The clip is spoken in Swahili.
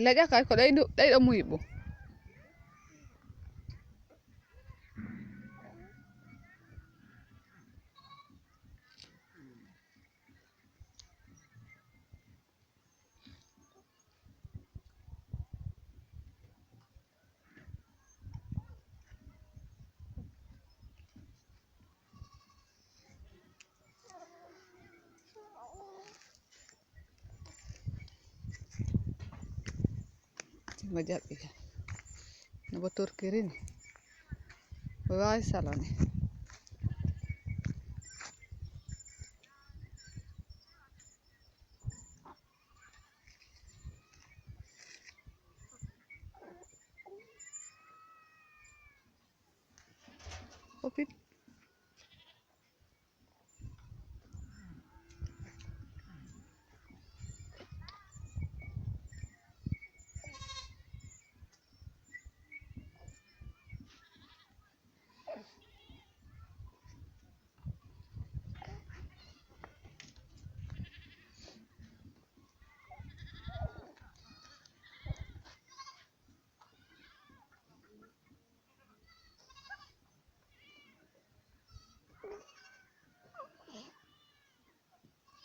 Laƴaka ko ɗiɗo muyi bo. Mo jaɓi ka no bo turkiri ni o wawi salone. Opit